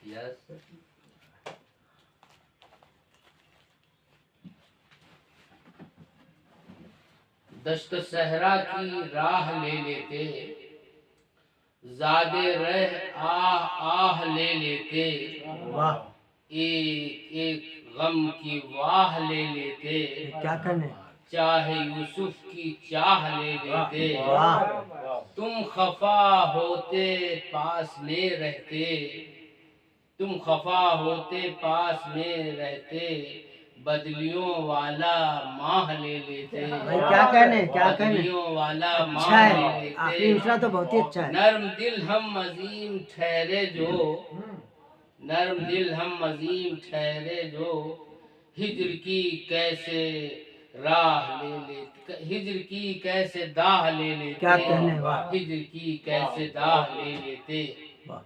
Yes. दश्त सहरा की राह ले लेते, ज़ादे रह आह आह ले लेते, वाह, एक एक गम की वाह ले लेते, क्या करने, चाहे यूसुफ की चाह ले लेते। वाह, तुम खफा होते पास में रहते, तुम खफा होते पास में रहते, बदलियों वाला माह ले लेते। भाई क्या कहने, क्या कहने, बदलियों वाला अच्छा माह ले है, लेते। आखिरी मिसरा तो बहुत ही अच्छा है। नर्म दिल हम अजीम ठहरे जो, नर्म दिल हम अजीम ठहरे जो, हिज्र की कैसे राह ले लेते, हिज्र की कैसे दाह ले लेते, क्या कहने, वाह, हिज्र की कैसे दाह ले लेते। वाह।